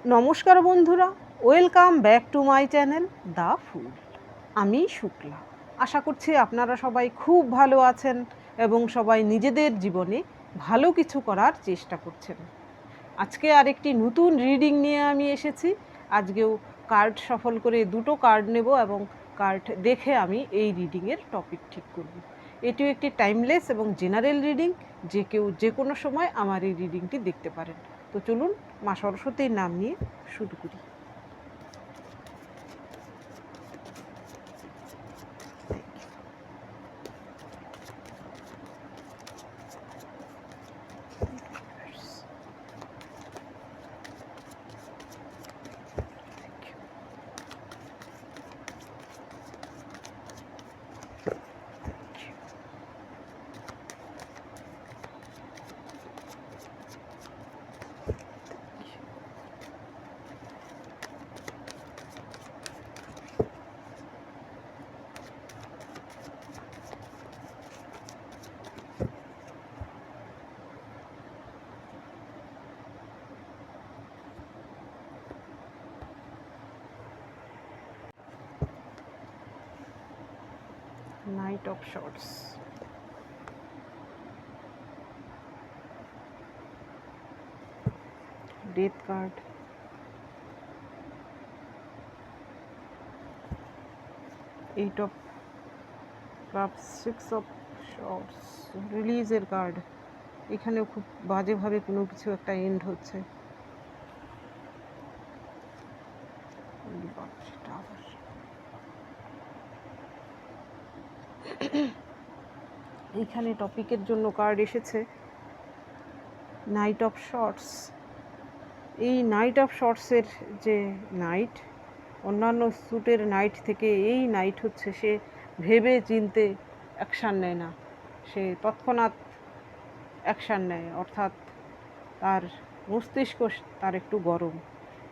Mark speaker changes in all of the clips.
Speaker 1: নমস্কার বন্ধুরা, welcome back to my channel the ফুল। আমি শুক্লা। আশা করছি আপনারা সবাই খুব ভালো আছেন এবং সবাই নিজেদের জীবনে ভালো কিছু করার চেষ্টা করছেন। আজকে আরেকটি নতুন রিডিং নিয়ে আমি এসেছি। আজকেও কার্ড সফল করে দুটো কার্ড নেব এবং কার্ড দেখে আমি এই রিডিংয়ের টপিক ঠিক করব। এটিও একটি টাইমলেস এবং জেনারেল রিডিং, যে কেউ যে কোনো সময় আমার এই রিডিংটি দেখতে পারেন। তো চলুন মা সরস্বতীর নাম নিয়ে শুরু করি। Knight of Swords, Death card, Eight of Cups, Six of Swords, রিলিজের কার্ড। এখানেও খুব বাজেভাবে কোনো কিছু একটা এন্ড হচ্ছে। এইখানে টপিকের জন্য কার্ড এসেছে নাইট অফ শর্টস। এই নাইট অফ শর্টসের যে নাইট, অন্যান্য স্যুটের নাইট থেকে এই নাইট হচ্ছে সে ভেবে চিনতে অ্যাকশান নেয় না, সে তৎক্ষণাৎ অ্যাকশান নেয়, অর্থাৎ তার মস্তিষ্ক তার একটু গরম।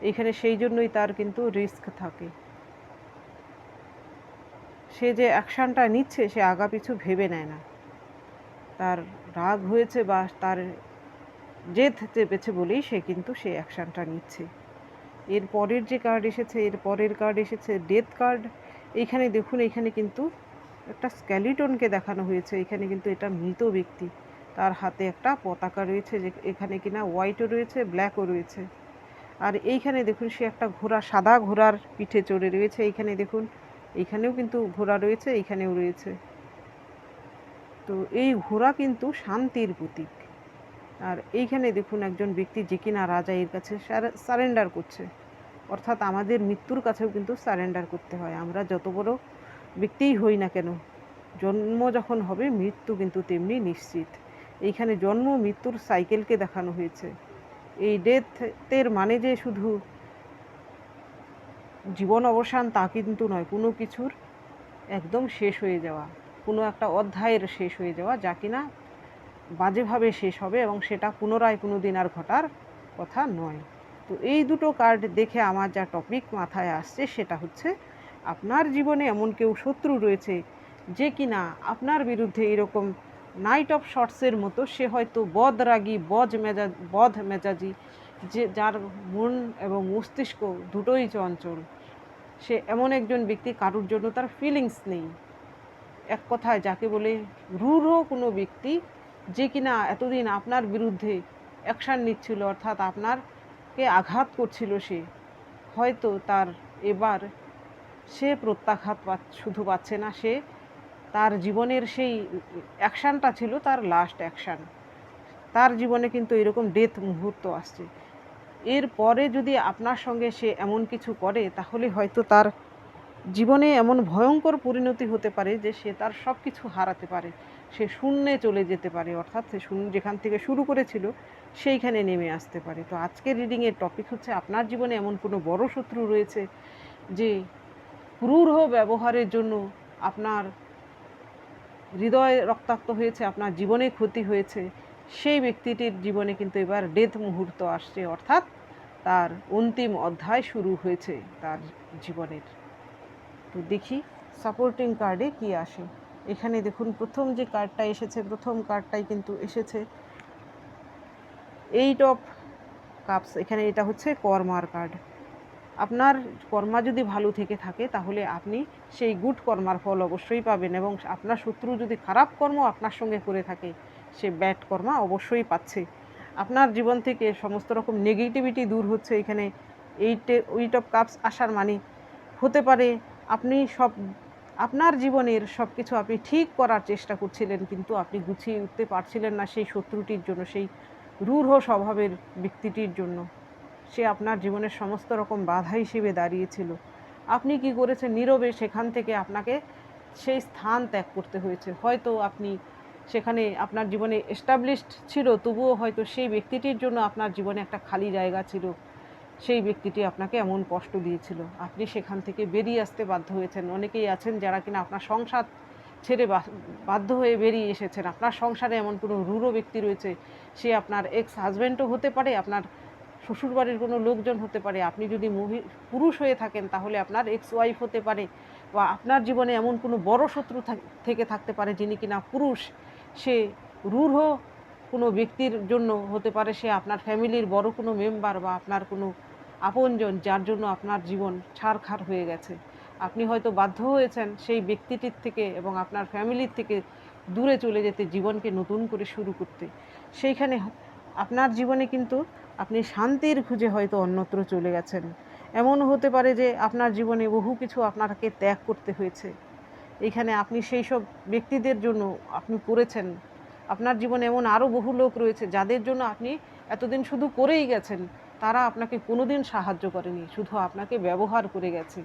Speaker 1: এইখানে সেই জন্যই তার কিন্তু রিস্ক থাকে। সে যে অ্যাকশানটা নিচ্ছে সে আগা পিছু ভেবে নেয় না। তার রাগ হয়েছে বা তার জেদ চেপেছে বলেই সে কিন্তু সেই অ্যাকশানটা নিচ্ছে। এর পরের যে কার্ড এসেছে, এর পরের কার্ড এসেছে ডেথ কার্ড। এইখানে দেখুন, এইখানে কিন্তু একটা স্কেলিটনকে দেখানো হয়েছে। এখানে কিন্তু এটা মৃত ব্যক্তি, তার হাতে একটা পতাকা রয়েছে, যে এখানে কিনা হোয়াইটও রয়েছে, ব্ল্যাকও রয়েছে। আর এইখানে দেখুন সে একটা ঘোড়া, সাদা ঘোড়ার পিঠে চড়ে রয়েছে। এইখানে দেখুন, এইখানেও কিন্তু ঘোড়া রয়েছে, এইখানেও রয়েছে। তো এই ঘোড়া কিন্তু শান্তির প্রতীক। আর এইখানে দেখুন একজন ব্যক্তি যে কিনা রাজা এর কাছে সারেন্ডার করছে, অর্থাৎ আমাদের মৃত্যুর কাছেও কিন্তু সারেন্ডার করতে হয়। আমরা যত বড় ব্যক্তিই হই না কেন, জন্ম যখন হবে মৃত্যু কিন্তু তেমনি নিশ্চিত। এইখানে জন্ম মৃত্যুর সাইকেলকে দেখানো হয়েছে। এই ডেথের মানে যে শুধু জীবন অবসান তা কিন্তু নয়, কোনো কিছুর একদম শেষ হয়ে যাওয়া, কোনো একটা অধ্যায়ের শেষ হয়ে যাওয়া, যা কিনা বাজেভাবে শেষ হবে এবং সেটা পুনরায় কোনো দিন আর ঘটার কথা নয়। তো এই দুটো কার্ড দেখে আমার যা টপিক মাথায় আসছে সেটা হচ্ছে, আপনার জীবনে এমন কেউ শত্রু রয়েছে যে কিনা আপনার বিরুদ্ধে এরকম নাইট অফ শর্টসের মতো, সে হয়তো বদরাগী, বদ মেজাজি, যে যার মন এবং মস্তিষ্ক দুটোই চঞ্চল। সে এমন একজন ব্যক্তি, কারোর জন্য তার ফিলিংস নেই। এক কথায় যাকে বলে রূঢ় কোনো ব্যক্তি, যে কিনা এতদিন আপনার বিরুদ্ধে অ্যাকশান নিচ্ছিল, অর্থাৎ আপনারকে আঘাত করছিল। সে হয়তো তার এবার সে প্রত্যাঘাত শুধু পাচ্ছে না, সে তার জীবনের সেই অ্যাকশানটা ছিল তার লাস্ট অ্যাকশান। তার জীবনে কিন্তু এরকম ডেথ মুহূর্ত আসছে। এর পরে যদি আপনার সঙ্গে সে এমন কিছু করে, তাহলে হয়তো তার জীবনে এমন ভয়ঙ্কর পরিণতি হতে পারে যে সে তার সব কিছু হারাতে পারে, সে শূন্যে চলে যেতে পারে, অর্থাৎ সে যেখান থেকে শুরু করেছিল সেইখানে নেমে আসতে পারে। তো আজকের রিডিংয়ের টপিক হচ্ছে, আপনার জীবনে এমন কোনো বড় শত্রু রয়েছে যে ক্রূর ব্যবহারের জন্য আপনার হৃদয় রক্তাক্ত হয়েছে, আপনার জীবনে ক্ষতি হয়েছে। সেই ব্যক্তিটির জীবনে কিন্তু এবার ডেথ মুহূর্ত আসছে, অর্থাৎ তার অন্তিম অধ্যায় শুরু হয়েছে তার জীবনের। তো দেখি সাপোর্টিং কার্ডে কি আসে। এখানে দেখুন প্রথম যে কার্ডটা এসেছে, প্রথম কার্ডটাই কিন্তু এসেছে এইট অফ কাপস, এখানে এটা হচ্ছে কর্মার কার্ড। আপনার কর্মা যদি ভালো থেকে থাকে তাহলে আপনি সেই গুড কর্মার ফল অবশ্যই পাবেন, এবং আপনার শত্রু যদি খারাপ কর্ম আপনার সঙ্গে করে থাকে সে ব্যাড কর্মা অবশ্যই পাচ্ছে। আপনার জীবন থেকে সমস্ত রকম নেগেটিভিটি দূর হচ্ছে। এখানে এইট অফ কাপস আসার মানে হতে পারে আপনি আপনার জীবনের সব কিছু আপনি ঠিক করার চেষ্টা করছিলেন, কিন্তু আপনি গুছিয়ে উঠতে পারছিলেন না সেই শত্রুটির জন্য, সেই রূঢ় স্বভাবের ব্যক্তিটির জন্য। সে আপনার জীবনের সমস্ত রকম বাধা হিসেবে দাঁড়িয়েছিল। আপনি কি করেছেন? নীরবে সেখান থেকে আপনাকে সেই স্থান ত্যাগ করতে হয়েছে। হয়তো আপনি সেখানে আপনার জীবনে এস্টাবলিশড ছিল, তবুও হয়তো সেই ব্যক্তিটির জন্য আপনার জীবনে একটা খালি জায়গা ছিল। সেই ব্যক্তিটি আপনাকে এমন কষ্ট দিয়েছিল, আপনি সেখান থেকে বেরিয়ে আসতে বাধ্য হয়েছেন। অনেকেই আছেন যারা কিনা আপনার সংসার ছেড়ে বাধ্য হয়ে বেরিয়ে এসেছেন। আপনার সংসারে এমন কোনো রূঢ় ব্যক্তি রয়েছে, সে আপনার এক্স হাজব্যান্ডও হতে পারে, আপনার শ্বশুরবাড়ির কোনো লোকজন হতে পারে। আপনি যদি পুরুষ হয়ে থাকেন তাহলে আপনার এক্স ওয়াইফ হতে পারে, বা আপনার জীবনে এমন কোনো বড় শত্রু থেকে থাকতে পারে যিনি কিনা পুরুষ। সে রূঢ় কোনো ব্যক্তির জন্য হতে পারে, সে আপনার ফ্যামিলির বড় কোনো মেম্বার বা আপনার কোনো আপনজন, যার জন্য আপনার জীবন ছারখার হয়ে গেছে। আপনি হয়তো বাধ্য হয়েছেন সেই ব্যক্তিটির থেকে এবং আপনার ফ্যামিলির থেকে দূরে চলে যেতে, জীবনকে নতুন করে শুরু করতে। সেইখানে আপনার জীবনে কিন্তু আপনি শান্তির খুঁজে হয়তো অন্যত্র চলে গেছেন। এমনও হতে পারে যে আপনার জীবনে বহু কিছু আপনাকে ত্যাগ করতে হয়েছে। এইখানে আপনি সেই সব ব্যক্তিদের জন্য আপনি করেছেন। আপনার জীবনে এমন আরও বহু লোক রয়েছে যাদের জন্য আপনি এতদিন শুধু করেই গেছেন, তারা আপনাকে কোনোদিন সাহায্য করেনি, শুধু আপনাকে ব্যবহার করে গেছে।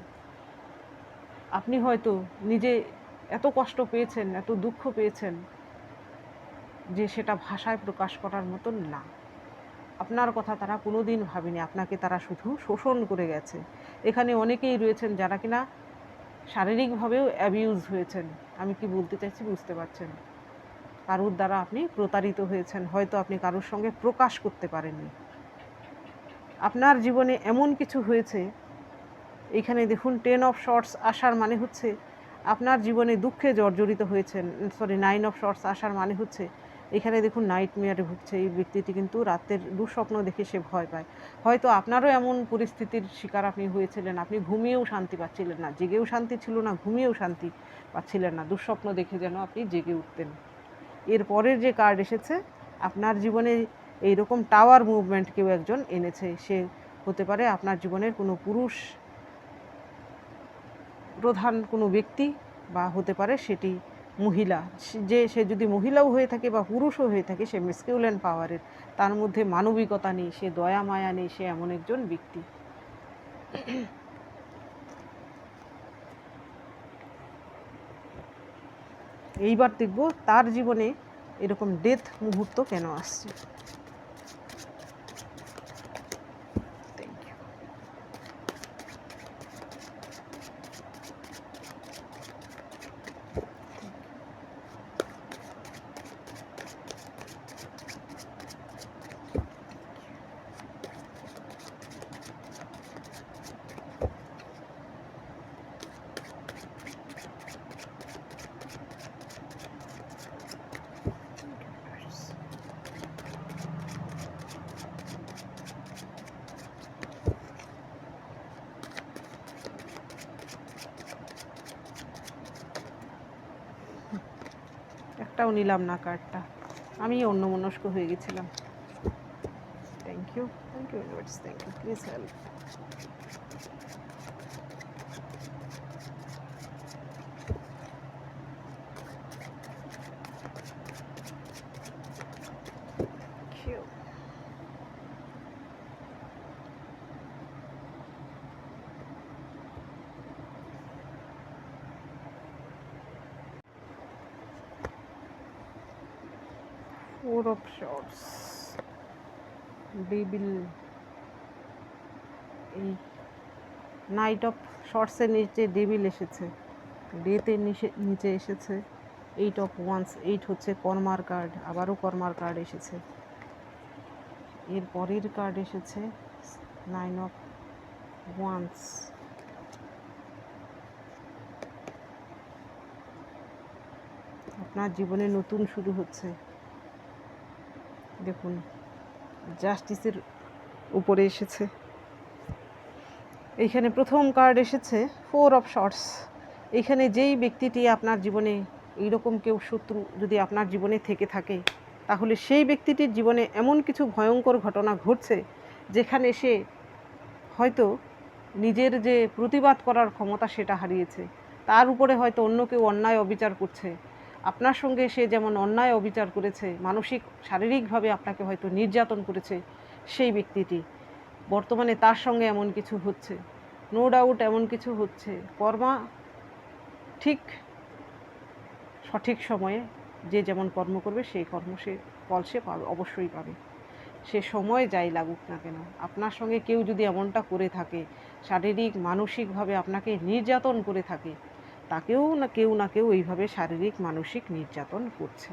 Speaker 1: আপনি হয়তো নিজে এত কষ্ট পেয়েছেন, এত দুঃখ পেয়েছেন যে সেটা ভাষায় প্রকাশ করার মতন না। আপনার কথা তারা কোনো দিন ভাবেনি, আপনাকে তারা শুধু শোষণ করে গেছে। এখানে অনেকেই রয়েছেন যারা কিনা শারীরিকভাবেও অ্যাবিউজ হয়েছেন। আমি কি বলতে চাইছি বুঝতে পারছেন? কারোর দ্বারা আপনি প্রতারিত হয়েছেন, হয়তো আপনি কারোর সঙ্গে প্রকাশ করতে পারেননি। আপনার জীবনে এমন কিছু হয়েছে, এখানে দেখুন 10 অফ শর্টস আসার মানে হচ্ছে আপনার জীবনে দুঃখে জর্জরিত হয়েছেন। সরি, 9 অফ শর্টস আসার মানে হচ্ছে এখানে দেখুন নাইটমেয়ারে ভুগছে এই ব্যক্তিটি, কিন্তু রাতের দুঃস্বপ্ন দেখে সে ভয় পায়। হয়তো আপনারও এমন পরিস্থিতির শিকার আপনি হয়েছিলেন, আপনি ঘুমিয়েও শান্তি পাচ্ছিলেন না, জেগেও শান্তি ছিল না, ঘুমিয়েও শান্তি পাচ্ছিলেন না, দুঃস্বপ্ন দেখে যেন আপনি জেগে উঠতেন। এর পরের যে কার্ড এসেছে, আপনার জীবনে এইরকম টাওয়ার মুভমেন্ট কেউ একজন এনেছে। সে হতে পারে আপনার জীবনের কোনো পুরুষ প্রধান কোনো ব্যক্তি, বা হতে পারে সেটি মহিলা। সে যদি মহিলাও হয়ে থাকে বা পুরুষও হয়ে থাকে, সে মেসকিউলেন পাওয়ারের, তার মধ্যে মানবিকতা নেই, সে দয়া মায়া নেই, সে এমন একজন ব্যক্তি। এইবার দেখব তার জীবনে এরকম ডেথ মুহূর্ত কেন আসছে। একটাও নিলাম না কার্ডটা, আমি অন্যমনস্ক হয়ে গেছিলাম। Thank you universe, thank you, please help. Four of Swords, devil, এই নাইট অফ শর্টসের নিচে ডেভিল এসেছে, ডেথের নিচে এসেছে 8 অফ ওয়ান্স। 8 হচ্ছে কর্মার কার্ড, আবারও কর্মার কার্ড এসেছে। এর পরের কার্ড এসেছে 9 অফ ওয়ান্স। আপনার জীবনে নতুন শুরু হচ্ছে। দেখুন জাস্টিসের উপরে এসেছে। এইখানে প্রথম কার্ড এসেছে 4 অফ শর্টস। এইখানে যেই ব্যক্তিটি আপনার জীবনে এইরকম কেউ শত্রু যদি আপনার জীবনে থেকে থাকে, তাহলে সেই ব্যক্তিটির জীবনে এমন কিছু ভয়ঙ্কর ঘটনা ঘটছে যেখানে সে হয়তো নিজের যে প্রতিবাদ করার ক্ষমতা সেটা হারিয়েছে। তার উপরে হয়তো অন্য কেউ অন্যায় অবিচার করছে। আপনার সঙ্গে সে যেমন অন্যায় অবিচার করেছে, মানসিক শারীরিকভাবে আপনাকে হয়তো নির্যাতন করেছে, সেই ব্যক্তিটি বর্তমানে তার সঙ্গে এমন কিছু হচ্ছে। নো ডাউট এমন কিছু হচ্ছে। কর্মা ঠিক সঠিক সময়ে যে যেমন কর্ম করবে সেই কর্ম সে ফল সে পাবে, অবশ্যই পাবে। সে সময় যাই লাগুক না কেন, আপনার সঙ্গে কেউ যদি এমনটা করে থাকে, শারীরিক মানসিকভাবে আপনাকে নির্যাতন করে থাকে, তাকেও না কেউ এইভাবে শারীরিক মানসিক নির্যাতন করছে।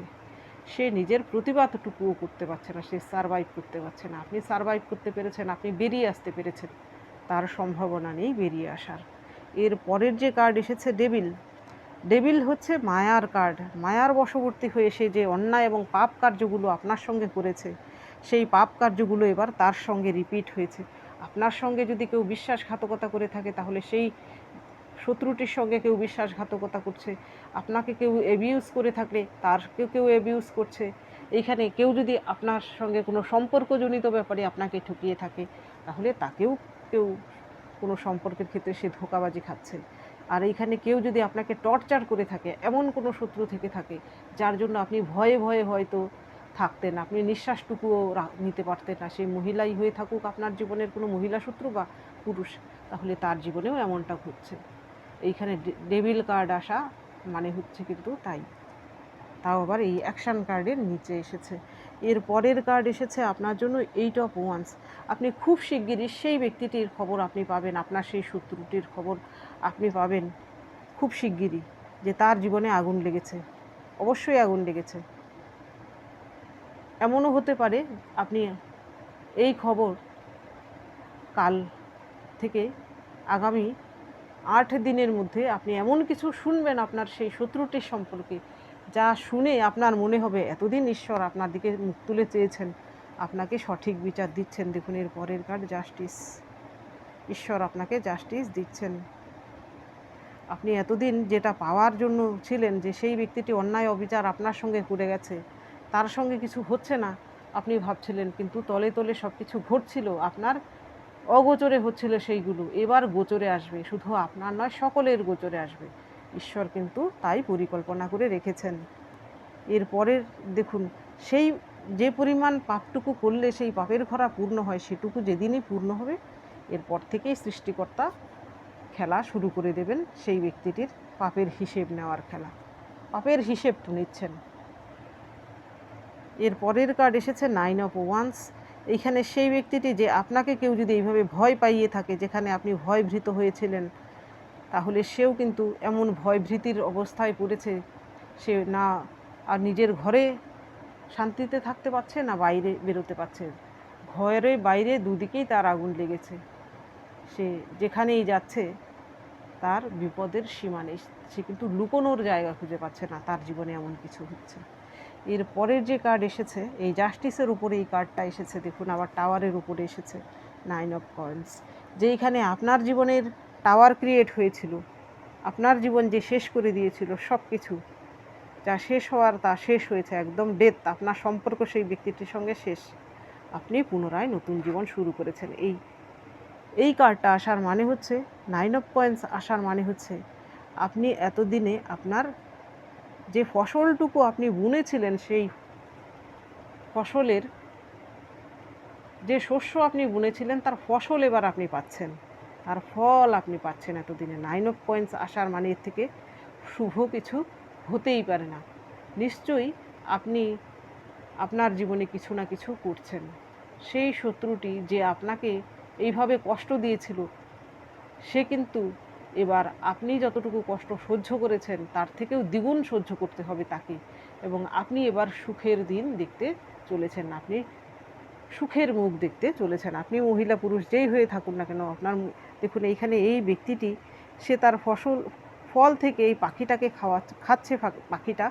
Speaker 1: সে নিজের প্রতিবাদটুকুও করতে পারছে না, সে সারভাইভ করতে পারছে না। আপনি সারভাইভ করতে পেরেছেন, আপনি বেরিয়ে আসতে পেরেছেন, তার সম্ভাবনা নেই বেরিয়ে আসার। এর পরের যে কার্ড এসেছে ডেভিল। ডেভিল হচ্ছে মায়ার কার্ড। মায়ার বশবর্তী হয়ে সে যে অন্যায় এবং পাপ কার্যগুলো আপনার সঙ্গে করেছে, সেই পাপ কার্যগুলো এবার তার সঙ্গে রিপিট হয়েছে। আপনার সঙ্গে যদি কেউ বিশ্বাসঘাতকতা করে থাকে, তাহলে সেই শত্রুটির সঙ্গে কেউ বিশ্বাসঘাতকতা করছে। আপনাকে কেউ অ্যাবিউজ করে থাকলে তারকেও কেউ অ্যাবিউজ করছে। এইখানে কেউ যদি আপনার সঙ্গে কোনো সম্পর্কজনিত ব্যাপারে আপনাকে ঠকিয়ে থাকে, তাহলে তাকেও কেউ কোনো সম্পর্কের ক্ষেত্রে সে ধোঁকাবাজি খাচ্ছে। আর এইখানে কেউ যদি আপনাকে টর্চার করে থাকে, এমন কোনো শত্রু থেকে থাকে যার জন্য আপনি ভয়ে ভয়ে হয়তো থাকতেন, আপনি নিঃশ্বাসটুকুও নিতে পারতেন না, সেই মহিলাই হয়ে থাকুক আপনার জীবনের কোনো মহিলা শত্রু বা পুরুষ, তাহলে তার জীবনেও এমনটা ঘটছে। এইখানে ডেভিল কার্ড আসা মানে হচ্ছে কিন্তু তাই, তাও আবার এই অ্যাকশান কার্ডের নিচে এসেছে। এর পরের কার্ড এসেছে আপনার জন্য 8 অফ ওয়ান্স। আপনি খুব শিগগিরই সেই ব্যক্তিটির খবর আপনি পাবেন, আপনার সেই শত্রুটির খবর আপনি পাবেন খুব শিগগিরই, যে তার জীবনে আগুন লেগেছে, অবশ্যই আগুন লেগেছে। এমনও হতে পারে আপনি এই খবর কাল থেকে আগামী 8 দিনের মধ্যে আপনি এমন কিছু শুনবেন আপনার সেই শত্রুটির সম্পর্কে, যা শুনে আপনার মনে হবে এতদিন ঈশ্বর আপনার দিকে মুখ তুলে চেয়েছেন, আপনাকে সঠিক বিচার দিচ্ছেন। দেখুন এর পরের কার্ড জাস্টিস। ঈশ্বর আপনাকে জাস্টিস দিচ্ছেন। আপনি এতদিন যেটা পাওয়ার জন্য ছিলেন, যে সেই ব্যক্তিটি অন্যায় অবিচার আপনার সঙ্গে করে গেছে, তার সঙ্গে কিছু হচ্ছে না আপনি ভাবছিলেন, কিন্তু তলে তলে সব কিছু ঘটছিল, আপনার অগোচরে হচ্ছিল সেইগুলো, এবার গোচরে আসবে। শুধু আপনার নয়, সকলের গোচরে আসবে। ঈশ্বর কিন্তু তাই পরিকল্পনা করে রেখেছেন। এরপরের দেখুন, সেই যে পরিমাণ পাপটুকু করলে সেই পাপের ঘরা পূর্ণ হয়, সেটুকু যেদিনই পূর্ণ হবে, এরপর থেকেই সৃষ্টিকর্তা খেলা শুরু করে দেবেন সেই ব্যক্তিটির পাপের হিসেব নেওয়ার খেলা। পাপের হিসেব তো নিচ্ছেন। এর পরের কার্ড এসেছে 9 অফ ওয়ান্স। এইখানে সেই ব্যক্তিটি, যে আপনাকে কেউ যদি এইভাবে ভয় পাইয়ে থাকে, যেখানে আপনি ভয়ভীত হয়েছিলেন, তাহলে সেও কিন্তু এমন ভয়ভীতির অবস্থায় পড়েছে, সে না আর নিজের ঘরে শান্তিতে থাকতে পারছে, না বাইরে বেরোতে পারছে। ঘরে বাইরে দুদিকেই তার আগুন লেগেছে। সে যেখানেই যাচ্ছে তার বিপদের সীমা নেই, সে কিন্তু লুকোনোর জায়গা খুঁজে পাচ্ছে না, তার জীবনে এমন কিছু হচ্ছে। এর পরের যে কার্ড এসেছে, এই জাস্টিসের উপরে এই কার্ডটা এসেছে, দেখুন আবার টাওয়ারের উপরে এসেছে 9 অফ কয়েন্স। যেইখানে আপনার জীবনের টাওয়ার ক্রিয়েট হয়েছিল, আপনার জীবন যে শেষ করে দিয়েছিল সব কিছু, যা শেষ হওয়ার তা শেষ হয়েছে, একদম ডেথ, আপনার সম্পর্ক সেই ব্যক্তিটির সঙ্গে শেষ, আপনি পুনরায় নতুন জীবন শুরু করেছেন। এই কার্ডটা আসার মানে হচ্ছে, 9 অফ কয়েন্স আসার মানে হচ্ছে, আপনি এতদিনে আপনার যে ফসলটুকু আপনি বুনেছিলেন, সেই ফসলের যে শস্য আপনি বুনেছিলেন তার ফসল এবার আপনি পাচ্ছেন, তার ফল আপনি পাচ্ছেন এতদিনে। 9 অফ কয়েন্স আসার মানে এর থেকে শুভ কিছু হতেই পারে না। নিশ্চয়ই আপনি আপনার জীবনে কিছু না কিছু করছেন। সেই শত্রুটি যে আপনাকে এইভাবে কষ্ট দিয়েছিল, সে কিন্তু এবার আপনি যতটুকু কষ্ট সহ্য করেছেন তার থেকেও দ্বিগুণ সহ্য করতে হবে তাকে, এবং আপনি এবার সুখের দিন দেখতে চলেছেন, আপনি সুখের মুখ দেখতে চলেছেন। আপনি মহিলা পুরুষ যেই হয়ে থাকুন না কেন, আপনার দেখুন এইখানে এই ব্যক্তিটি, সে তার ফল থেকে এই পাখিটাকে খাচ্ছে, পাখিটা,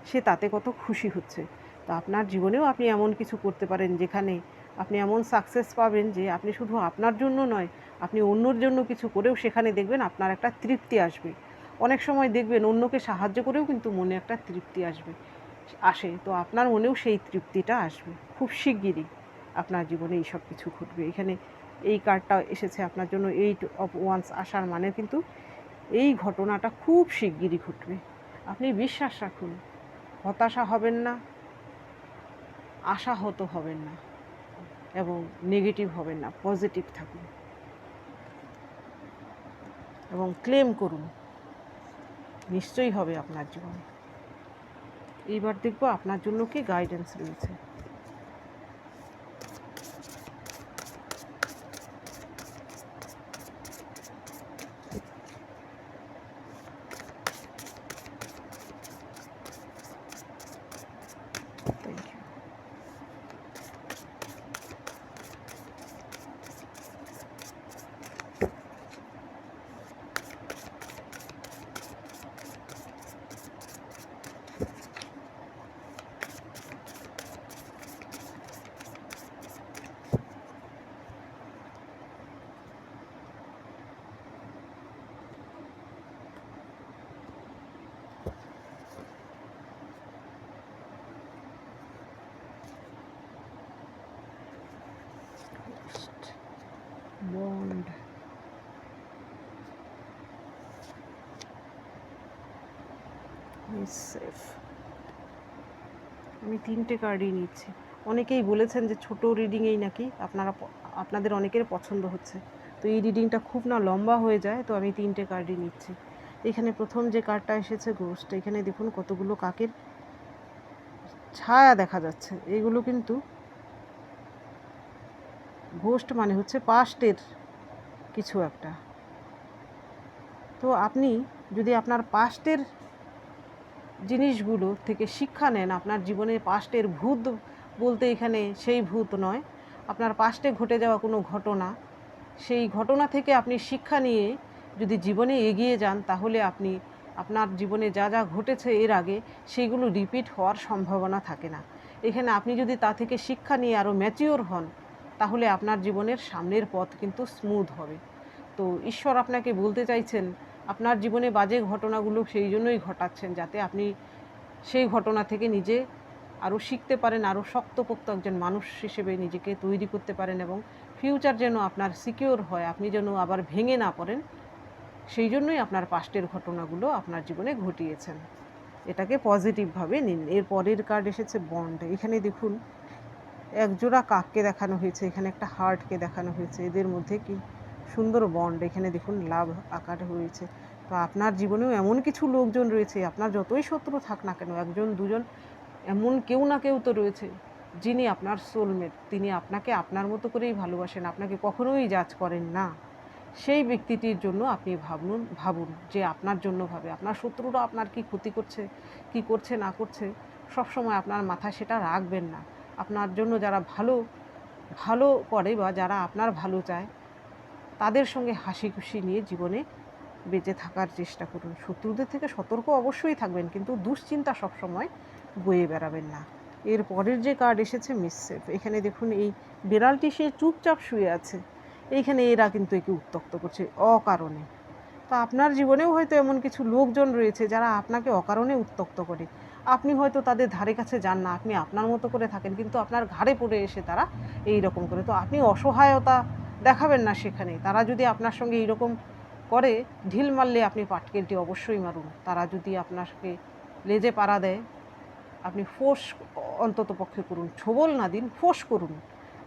Speaker 1: সে তাতে কত খুশি হচ্ছে। তো আপনার জীবনেও আপনি এমন কিছু করতে পারেন যেখানে আপনি এমন সাকসেস পাবেন যে আপনি শুধু আপনার জন্য নয়, আপনি অন্যর জন্য কিছু করেও সেখানে দেখবেন আপনার একটা তৃপ্তি আসবে। অনেক সময় দেখবেন অন্যকে সাহায্য করেও কিন্তু মনে একটা তৃপ্তি আসে। তো আপনার মনেও সেই তৃপ্তিটা আসবে খুব শিগগিরই। আপনার জীবনে এই সব কিছু ঘটবে। এখানে এই কার্ডটা এসেছে আপনার জন্য, 8 অফ ওয়ান্স আসার মানে কিন্তু এই ঘটনাটা খুব শিগগিরই ঘটবে। আপনি বিশ্বাস রাখুন, হতাশা হবেন না, আশাহত হবেন না এবং নেগেটিভ হবেন না, পজিটিভ থাকুন এবং ক্লেম করুন, নিশ্চয়ই হবে আপনার জীবনে। এইবার দেখব আপনার জন্য কি গাইডেন্স রয়েছে। Thank you. Bond, safe. আমি 3টে কার্ডই নিচ্ছি। অনেকেই বলেছেন যে ছোট রিডিংয়েই নাকি আপনাদের অনেকের পছন্দ হচ্ছে। তো এই রিডিংটা খুব না লম্বা হয়ে যায়, তো আমি 3টে কার্ডই নিচ্ছি। এখানে প্রথম যে কার্ডটা এসেছে গোস্ট, এখানে দেখুন কতগুলো কাকের ছায়া দেখা যাচ্ছে। এগুলো কিন্তু ঘোস্ট মানে হচ্ছে পাস্টের কিছু একটা। তো আপনি যদি আপনার পাস্টের জিনিসগুলো থেকে শিক্ষা নেন, আপনার জীবনে পাস্টের ভূত বলতে এখানে সেই ভূত নয়, আপনার পাস্টে ঘটে যাওয়া কোনো ঘটনা, সেই ঘটনা থেকে আপনি শিক্ষা নিয়ে যদি জীবনে এগিয়ে যান, তাহলে আপনি আপনার জীবনে যা যা ঘটেছে এর আগে সেইগুলো রিপিট হওয়ার সম্ভাবনা থাকে না। এখানে আপনি যদি তা থেকে শিক্ষা নিয়ে আরও ম্যাচিওর হন, তাহলে আপনার জীবনের সামনের পথ কিন্তু স্মুথ হবে। তো ঈশ্বর আপনাকে বলতে চাইছেন, আপনার জীবনে বাজে ঘটনাগুলো সেই জন্যই ঘটাচ্ছেন, যাতে আপনি সেই ঘটনা থেকে নিজে আরও শিখতে পারেন, আরও শক্তপোক্ত একজন মানুষ হিসেবে নিজেকে তৈরি করতে পারেন এবং ফিউচার যেন আপনার সিকিওর হয়, আপনি যেন আবার ভেঙে না পড়েন, সেই জন্যই আপনার পাস্টের ঘটনাগুলো আপনার জীবনে ঘটিয়েছেন। এটাকে পজিটিভভাবে নিন। এর পরের কার্ড এসেছে বন্ড। এখানে দেখুন একজোড়া কাককে দেখানো হয়েছে, এখানে একটা হার্টকে দেখানো হয়েছে। এদের মধ্যে কি সুন্দর বন্ড, এখানে দেখুন লাভ আকারে হয়েছে। তো আপনার জীবনেও এমন কিছু লোকজন রয়েছে, আপনার যতই শত্রু থাক না কেন, একজন দুজন এমন কেউ না কেউ তো রয়েছে যিনি আপনার সোলমেট। তিনি আপনাকে আপনার মতো করেই ভালোবাসেন, আপনাকে কখনোই জাজ করেন না। সেই ব্যক্তিটির জন্য আপনি ভাবুন যে আপনার জন্য ভাবে। আপনার শত্রুরা আপনার কি ক্ষতি করছে, কি করছে না করছে, সবসময় আপনার মাথায় সেটা রাখবেন না। আপনার জন্য যারা ভালো করে বা যারা আপনার ভালো চায়, তাদের সঙ্গে হাসি খুশি নিয়ে জীবনে বেঁচে থাকার চেষ্টা করুন। শত্রুদের থেকে সতর্ক অবশ্যই থাকবেন, কিন্তু দুশ্চিন্তা সবসময় বয়ে বেড়াবেন না। এর পরের যে কার্ড এসেছে মিসসেফ। এখানে দেখুন এই বিড়ালটি সে চুপচাপ শুয়ে আছে। এইখানে এরা কিন্তু একে উত্ত্যক্ত করছে অকারণে। তো আপনার জীবনেও হয়তো এমন কিছু লোকজন রয়েছে যারা আপনাকে অকারণে উত্ত্যক্ত করে। আপনি হয়তো তাদের ধারে কাছে যান না, আপনি আপনার মতো করে থাকেন, কিন্তু আপনার ঘাড়ে পড়ে এসে তারা এই রকম করে। তো আপনি অসহায়তা দেখাবেন না সেখানে। তারা যদি আপনার সঙ্গে এইরকম করে, ঢিল মারলে আপনি পাটকেলটি অবশ্যই মারুন। তারা যদি আপনাকে লেজে পাড়া দেয়, আপনি ফোর্স অন্তত পক্ষে করুন, ছোবল না দিন, ফোর্স করুন,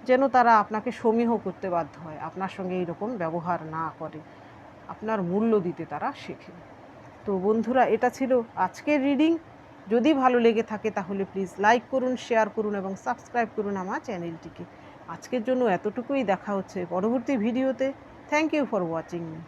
Speaker 1: যেন তারা আপনাকে সমীহ করতে বাধ্য হয়, আপনার সঙ্গে এইরকম ব্যবহার না করে, আপনার মূল্য দিতে তারা শেখে। তো বন্ধুরা, এটা ছিল আজকের রিডিং। যদি ভালো লেগে থাকে তাহলে প্লিজ লাইক করুন, শেয়ার করুন এবং সাবস্ক্রাইব করুন আমার চ্যানেলটিকে। আজকের জন্য এতটুকুই, দেখা হচ্ছে পরবর্তী ভিডিওতে। Thank you for watching me.